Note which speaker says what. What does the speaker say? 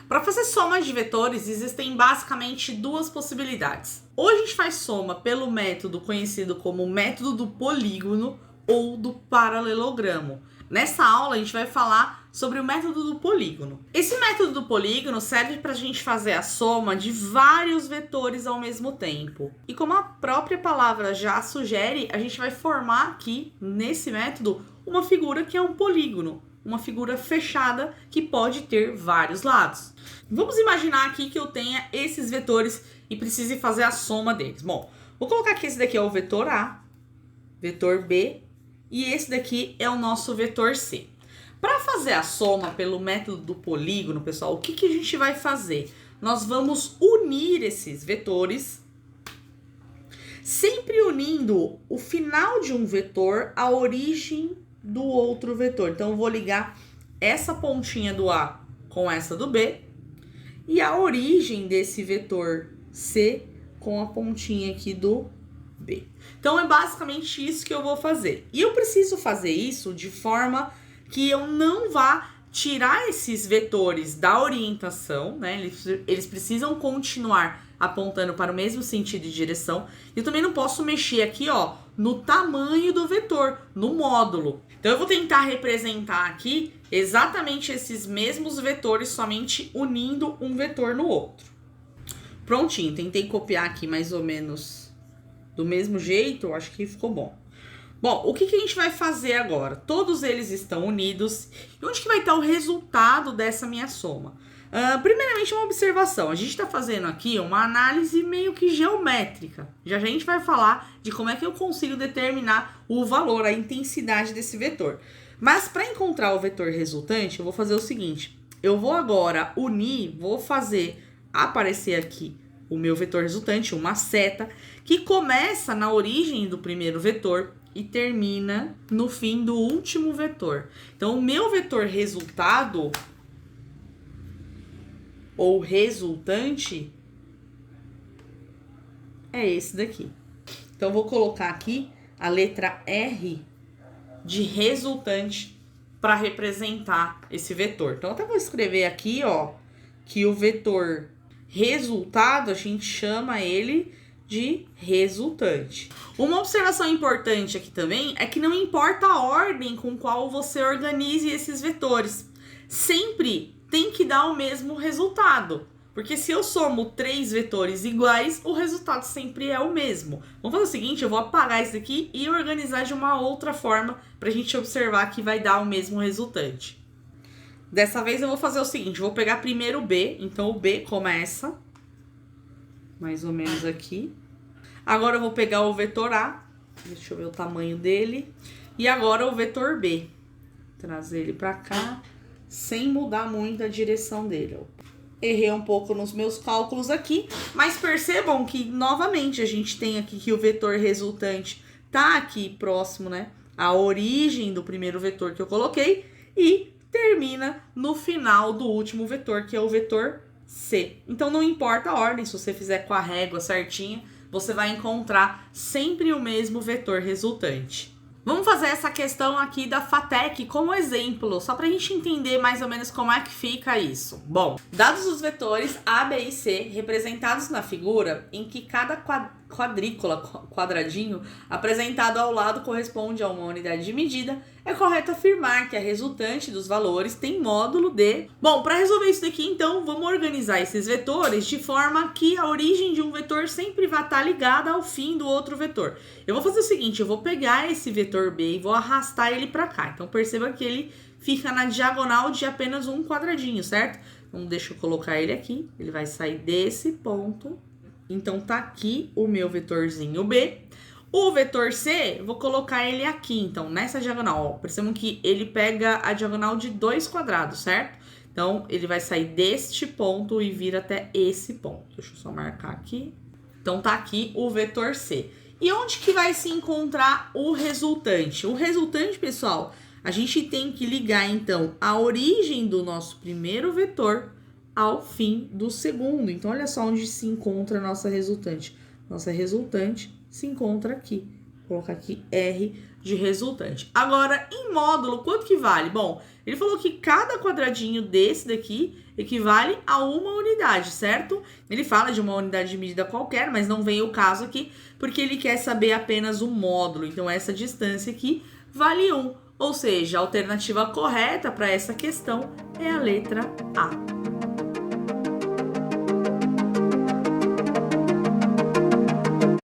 Speaker 1: Para fazer soma de vetores, existem basicamente duas possibilidades. Ou a gente faz soma pelo método conhecido como método do polígono ou do paralelogramo. Nessa aula, a gente vai falar sobre o método do polígono. Esse método do polígono serve para a gente fazer a soma de vários vetores ao mesmo tempo. E como a própria palavra já sugere, a gente vai formar aqui, nesse método, uma figura que é um polígono. Uma figura fechada que pode ter vários lados. Vamos imaginar aqui que eu tenha esses vetores e precise fazer a soma deles. Bom, vou colocar que esse daqui é o vetor A, vetor B, e esse daqui é o nosso vetor C. Para fazer a soma pelo método do polígono, pessoal, o que a gente vai fazer? Nós vamos unir esses vetores, sempre unindo o final de um vetor à origem do outro vetor. Então, eu vou ligar essa pontinha do A com essa do B e a origem desse vetor C com a pontinha aqui do B. Então, é basicamente isso que eu vou fazer. E eu preciso fazer isso de forma que eu não vá tirar esses vetores da orientação, né? Eles precisam continuar apontando para o mesmo sentido e direção. Eu também não posso mexer aqui, ó, no tamanho do vetor, no módulo. Então, eu vou tentar representar aqui exatamente esses mesmos vetores, somente unindo um vetor no outro. Prontinho, tentei copiar aqui mais ou menos do mesmo jeito, acho que ficou bom. Bom, o que a gente vai fazer agora? Todos eles estão unidos. E onde que vai estar o resultado dessa minha soma? Primeiramente, uma observação. A gente está fazendo aqui uma análise meio que geométrica. Já a gente vai falar de como é que eu consigo determinar o valor, a intensidade desse vetor. Mas para encontrar o vetor resultante, eu vou fazer o seguinte. Eu vou agora unir, vou fazer aparecer aqui o meu vetor resultante, uma seta, que começa na origem do primeiro vetor e termina no fim do último vetor. Então, o meu vetor resultado ou resultante é esse daqui. Então, vou colocar aqui a letra R de resultante para representar esse vetor. Então, até vou escrever aqui, ó, que o vetor resultado, a gente chama ele de resultante. Uma observação importante aqui também é que não importa a ordem com qual você organize esses vetores. Sempre tem que dar o mesmo resultado. Porque se eu somo 3 vetores iguais, o resultado sempre é o mesmo. Vamos fazer o seguinte, eu vou apagar isso aqui e organizar de uma outra forma para a gente observar que vai dar o mesmo resultante. Dessa vez eu vou fazer o seguinte, eu vou pegar primeiro o B, então o B começa mais ou menos aqui. Agora eu vou pegar o vetor A, deixa eu ver o tamanho dele, e agora o vetor B. Trazer ele para cá, sem mudar muito a direção dele. Errei um pouco nos meus cálculos aqui, mas percebam que, novamente, a gente tem aqui que o vetor resultante tá aqui próximo, né, à origem do primeiro vetor que eu coloquei, e termina no final do último vetor, que é o vetor C. Então, não importa a ordem, se você fizer com a régua certinha, você vai encontrar sempre o mesmo vetor resultante. Vamos fazer essa questão aqui da FATEC como exemplo, só para a gente entender mais ou menos como é que fica isso. Bom, dados os vetores A, B e C representados na figura, em que cada quadradinho apresentado ao lado corresponde a uma unidade de medida, é correto afirmar que a resultante dos valores tem módulo de... Bom, para resolver isso daqui, então, vamos organizar esses vetores de forma que a origem de um vetor sempre vai estar ligada ao fim do outro vetor. Eu vou fazer o seguinte, eu vou pegar esse vetor B e vou arrastar ele para cá. Então, perceba que ele fica na diagonal de apenas um quadradinho, certo? Então, deixa eu colocar ele aqui, ele vai sair desse ponto. Então, tá aqui o meu vetorzinho B. O vetor C, vou colocar ele aqui, então, nessa diagonal. Ó, percebam que ele pega a diagonal de 2 quadrados, certo? Então, ele vai sair deste ponto e vir até esse ponto. Deixa eu só marcar aqui. Então, tá aqui o vetor C. E onde que vai se encontrar o resultante? O resultante, pessoal, a gente tem que ligar, então, a origem do nosso primeiro vetor ao fim do segundo. Então, olha só onde se encontra a nossa resultante. Nossa resultante se encontra aqui, Vou colocar aqui R de resultante. Agora, em módulo, quanto que vale? Bom, ele falou que cada quadradinho desse daqui equivale a uma unidade, certo? Ele fala de uma unidade de medida qualquer, mas não vem o caso aqui, porque ele quer saber apenas o módulo. Então, essa distância aqui vale 1. Ou seja, a alternativa correta para essa questão é a letra A.